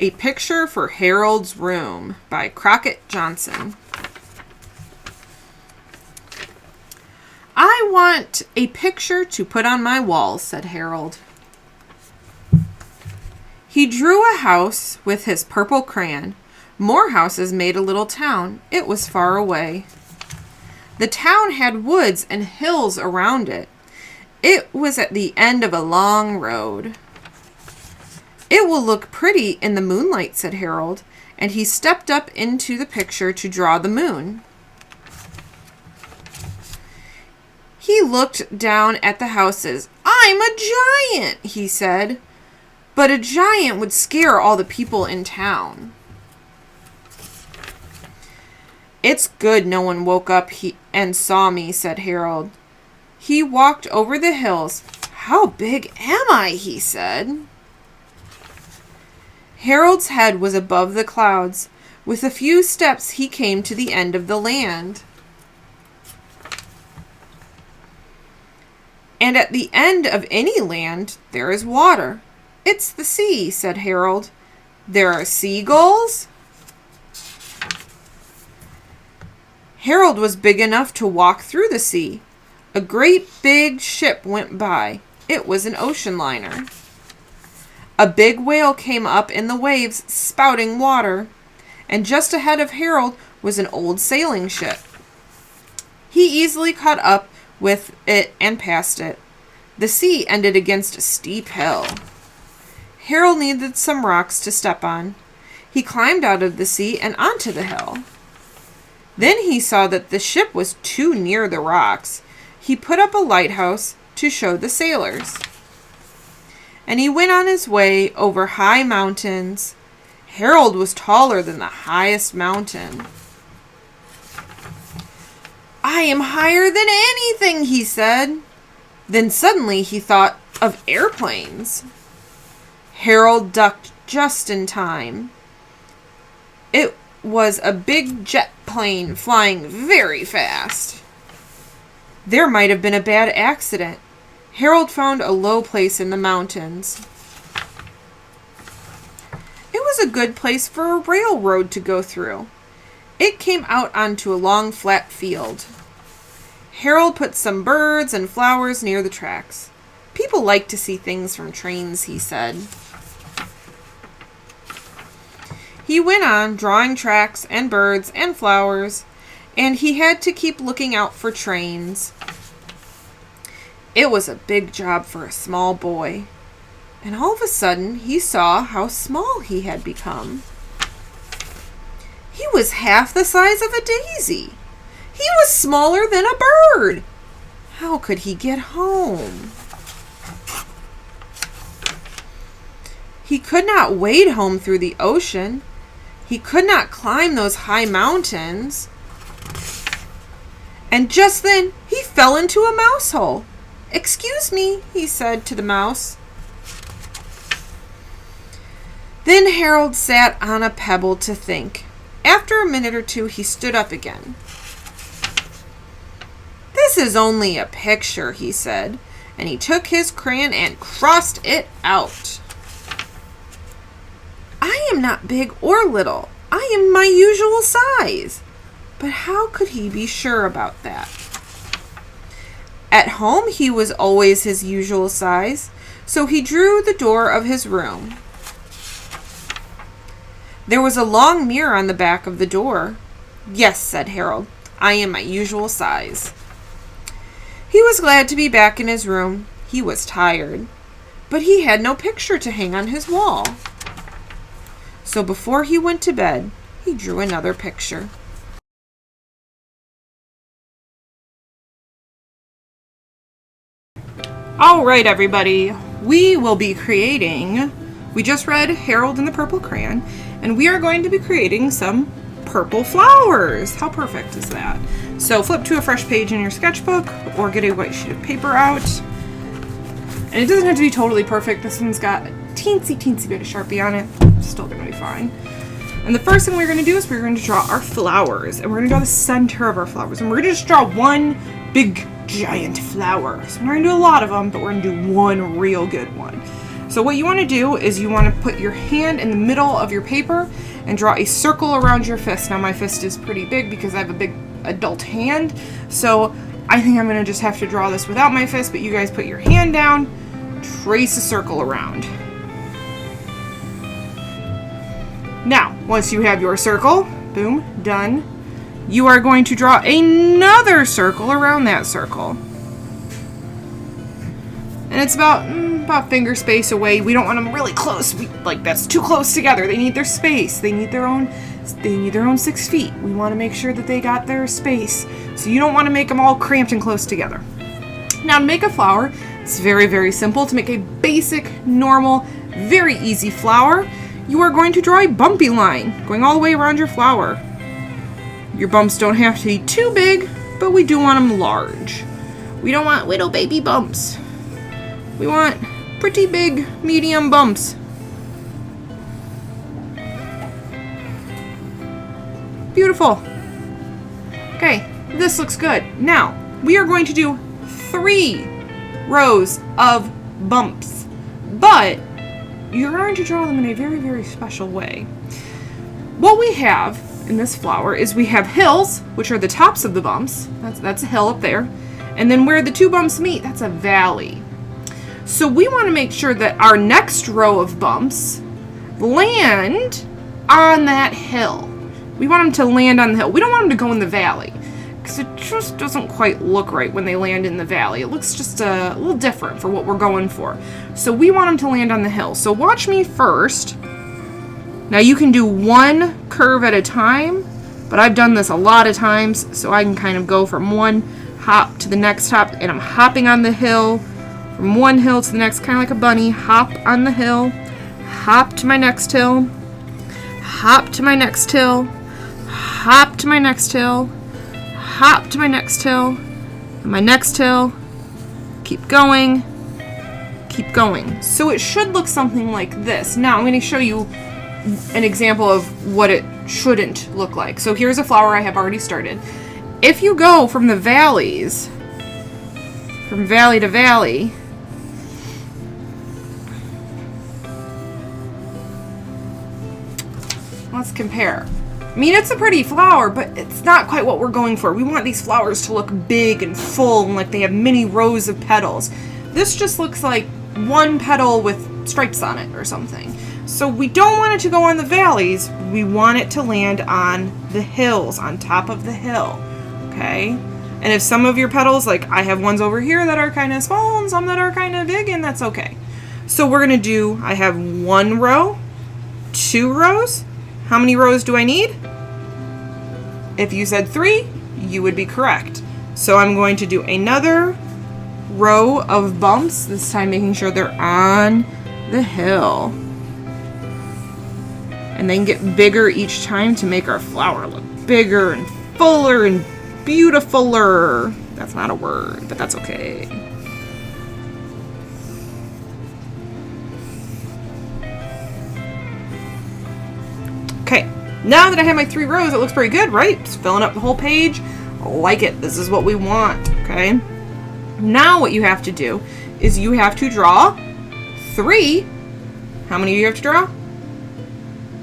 A Picture for Harold's Room by Crocker Johnson. I want a picture to put on my wall, said Harold. He drew a house with his purple crayon. More houses made a little town. It was far away. The town had woods and hills around it. It was at the end of a long road. It will look pretty in the moonlight, said Harold, and he stepped up into the picture to draw the moon. He looked down at the houses. I'm a giant, he said, but a giant would scare all the people in town. It's good no one woke up and saw me, said Harold. He walked over the hills. How big am I? He said. Harold's head was above the clouds. With a few steps, he came to the end of the land. And at the end of any land, there is water. It's the sea, said Harold. There are seagulls? Harold was big enough to walk through the sea. A great big ship went by. It was an ocean liner. A big whale came up in the waves, spouting water, and just ahead of Harold was an old sailing ship. He easily caught up with it and passed it. The sea ended against a steep hill. Harold needed some rocks to step on. He climbed out of the sea and onto the hill. Then he saw that the ship was too near the rocks. He put up a lighthouse to show the sailors. And he went on his way over high mountains. Harold was taller than the highest mountain. I am higher than anything, he said. Then suddenly he thought of airplanes. Harold ducked just in time. It was a big jet plane flying very fast. There might have been a bad accident. Harold found a low place in the mountains. It was a good place for a railroad to go through. It came out onto a long flat field. Harold put some birds and flowers near the tracks. People like to see things from trains, he said. He went on, drawing tracks and birds and flowers, and he had to keep looking out for trains. It was a big job for a small boy. And all of a sudden, he saw how small he had become. He was half the size of a daisy. He was smaller than a bird. How could he get home? He could not wade home through the ocean. He could not climb those high mountains. And just then, he fell into a mouse hole. Excuse me, he said to the mouse. Then Harold sat on a pebble to think. After a minute or two, he stood up again. This is only a picture, he said, and he took his crayon and crossed it out. I am not big or little. I am my usual size. But how could he be sure about that? At home, he was always his usual size, so he drew the door of his room. There was a long mirror on the back of the door. Yes, said Harold, I am my usual size. He was glad to be back in his room. He was tired, but he had no picture to hang on his wall. So before he went to bed, he drew another picture. All right, everybody, we will be creating, we just read Harold and the Purple Crayon, and we are going to be creating some purple flowers. How perfect is that? So flip to a fresh page in your sketchbook or get a white sheet of paper out. And it doesn't have to be totally perfect. This one's got a teensy bit of Sharpie on it. It's still gonna be fine. And the first thing we're gonna do is we're going to draw our flowers, and we're gonna draw the center of our flowers, and we're gonna just draw one big giant flower. So we're gonna do a lot of them, but we're gonna do one real good one. So what you want to do is you want to put your hand in the middle of your paper and draw a circle around your fist. Now my fist is pretty big because I have a big adult hand, so I think I'm going to just have to draw this without my fist, but you guys put your hand down, trace a circle around. Now, once you have your circle, boom, done, you are going to draw another circle around that circle. And it's about finger space away. We don't want them really close. That's too close together. They need their space. They need their own 6 feet. We want to make sure that they got their space. So you don't want to make them all cramped and close together. Now to make a flower, it's very, very simple. To make a basic, normal, very easy flower, you are going to draw a bumpy line going all the way around your flower. Your bumps don't have to be too big, but we do want them large. We don't want little baby bumps. We want pretty big, medium bumps. Beautiful. Okay, this looks good. Now, we are going to do 3 rows of bumps, but you're going to draw them in a very, very special way. What we have in this flower is we have hills, which are the tops of the bumps. That's a hill up there. And then where the 2 bumps meet, that's a valley. So we want to make sure that our next row of bumps land on that hill. We want them to land on the hill. We don't want them to go in the valley, because it just doesn't quite look right when they land in the valley. It looks just a little different for what we're going for. So we want them to land on the hill. So watch me first. Now you can do 1 curve at a time, but I've done this a lot of times, so I can kind of go from one hop to the next hop, and I'm hopping on the hill, from one hill to the next, kind of like a bunny. Hop on the hill, hop to my next hill, hop to my next hill, hop to my next hill, hop to my next hill, and my next hill. Keep going, keep going. So it should look something like this. Now I'm going to show you an example of what it shouldn't look like. So here's a flower I have already started. If you go from the valleys, from valley to valley, let's compare. I mean, it's a pretty flower, but it's not quite what we're going for. We want these flowers to look big and full and like they have many rows of petals. This just looks like one petal with stripes on it or something. So we don't want it to go on the valleys. We want it to land on the hills, on top of the hill. Okay? And if some of your petals, like I have ones over here that are kind of small and some that are kind of big, and that's okay. So we're going to do, I have 1 row, 2 rows. How many rows do I need? If you said 3, you would be correct. So I'm going to do another row of bumps, this time making sure they're on the hill. And then get bigger each time to make our flower look bigger and fuller and beautifuler. That's not a word, but that's okay. Okay, now that I have my 3 rows, it looks pretty good, right? It's filling up the whole page. I like it. This is what we want, okay? Now what you have to do is you have to draw 3. How many do you have to draw?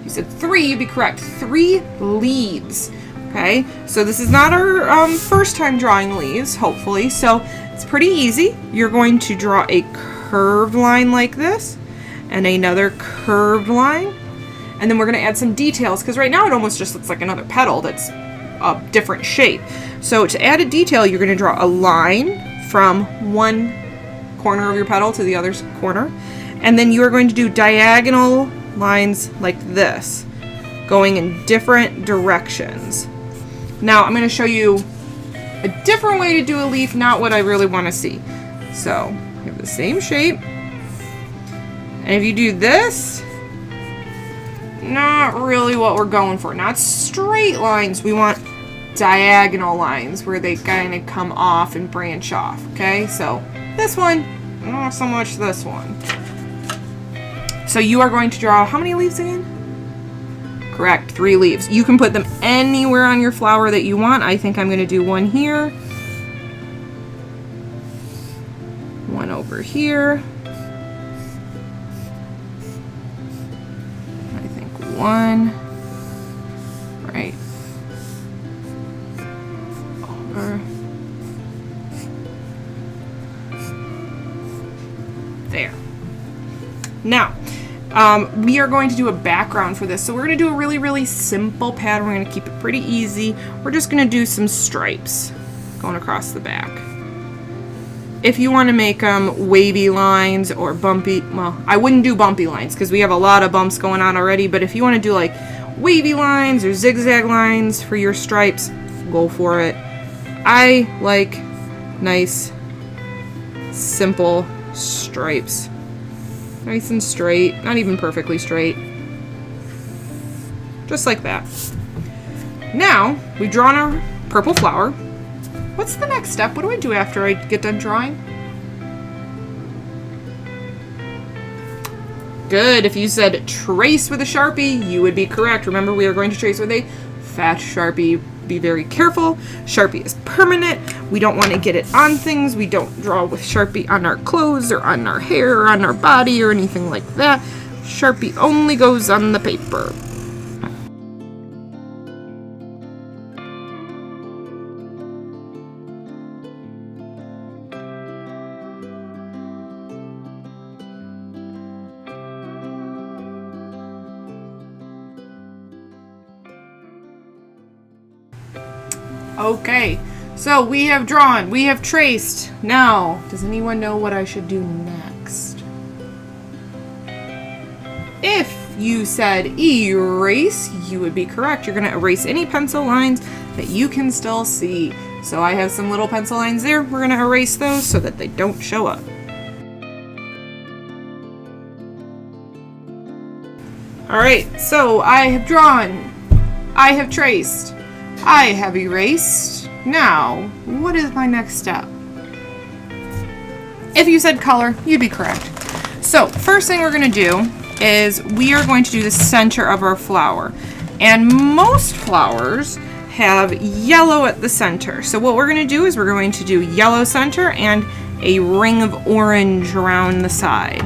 You said 3, you'd be correct. 3 leaves, okay? So this is not our first time drawing leaves, hopefully, so it's pretty easy. You're going to draw a curved line like this, and another curved line. And then we're going to add some details, because right now it almost just looks like another petal that's a different shape. So to add a detail, you're going to draw a line from one corner of your petal to the other corner. And then you are going to do diagonal lines like this, going in different directions. Now I'm going to show you a different way to do a leaf, not what I really want to see. So you have the same shape. And if you do this, not really what we're going for. Not straight lines. We want diagonal lines where they kind of come off and branch off. Okay, so this one, not so much this one. So you are going to draw how many leaves again? Correct, 3 leaves. You can put them anywhere on your flower that you want. I think I'm going to do one here, one over here, one right over there. Now, we are going to do a background for this. So we're going to do a really, really simple pattern. We're going to keep it pretty easy. We're just going to do some stripes going across the back. If you want to make them wavy lines or bumpy, well, I wouldn't do bumpy lines because we have a lot of bumps going on already, but if you want to do like wavy lines or zigzag lines for your stripes, go for it. I like nice, simple stripes. Nice and straight, not even perfectly straight. Just like that. Now, we've drawn our purple flower. What's the next step? What do I do after I get done drawing? Good. If you said trace with a Sharpie, you would be correct. Remember, we are going to trace with a fat Sharpie. Be very careful. Sharpie is permanent. We don't want to get it on things. We don't draw with Sharpie on our clothes or on our hair or on our body or anything like that. Sharpie only goes on the paper. Okay, so we have drawn, we have traced. Now, does anyone know what I should do next? If you said erase, you would be correct. You're going to erase any pencil lines that you can still see. So I have some little pencil lines there. We're going to erase those so that they don't show up. Alright, so I have drawn, I have traced, I have erased. Now, what is my next step? If you said color, you'd be correct. So, first thing we're going to do is we are going to do the center of our flower. And most flowers have yellow at the center. So what we're going to do is we're going to do yellow center and a ring of orange around the side.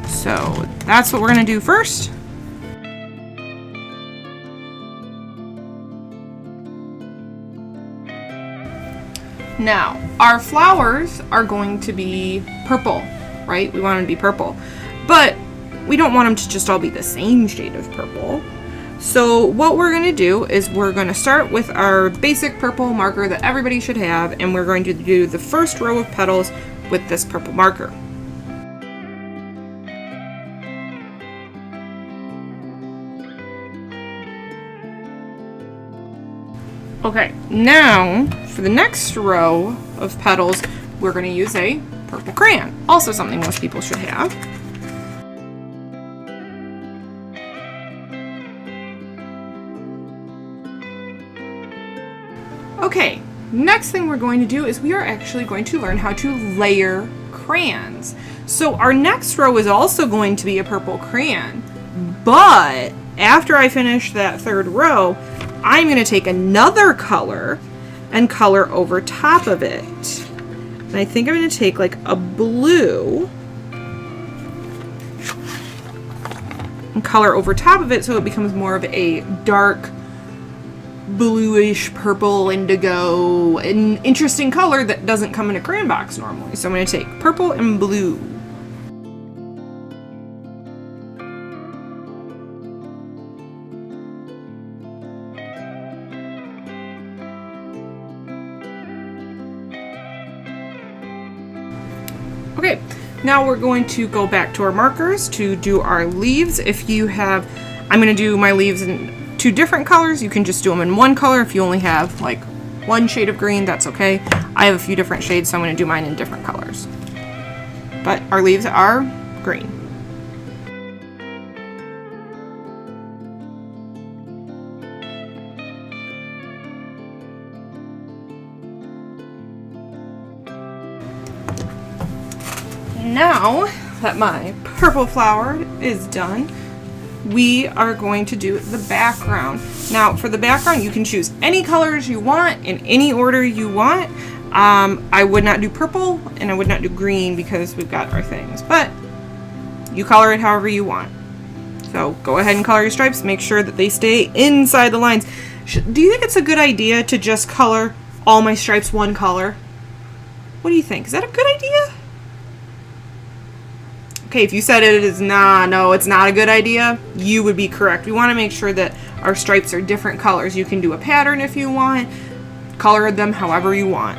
So that's what we're going to do first. Now, our flowers are going to be purple, right? We want them to be purple. But we don't want them to just all be the same shade of purple. So what we're going to do is we're going to start with our basic purple marker that everybody should have, and we're going to do the first row of petals with this purple marker. Okay, now for the next row of petals, we're going to use a purple crayon. Also something most people should have. Okay, next thing we're going to do is we are actually going to learn how to layer crayons. So our next row is also going to be a purple crayon, but after I finish that third row, I'm going to take another color and color over top of it. And I think I'm going to take like a blue and color over top of it so it becomes more of a dark bluish purple indigo, an interesting color that doesn't come in a crayon box normally. So I'm going to take purple and blue. Okay, now we're going to go back to our markers to do our leaves. If you have, I'm going to do my leaves in 2 different colors. You can just do them in one color. If you only have like one shade of green, that's okay. I have a few different shades, so I'm going to do mine in different colors. But our leaves are green. Now that my purple flower is done, we are going to do the background. Now for the background, you can choose any colors you want in any order you want. I would not do purple and I would not do green because we've got our things, but you color it however you want. So go ahead and color your stripes. Make sure that they stay inside the lines. Do you think it's a good idea to just color all my stripes one color? What do you think? Is that a good idea? Okay, if you said it is no, it's not a good idea, you would be correct. We want to make sure that our stripes are different colors. You can do a pattern if you want, color them however you want.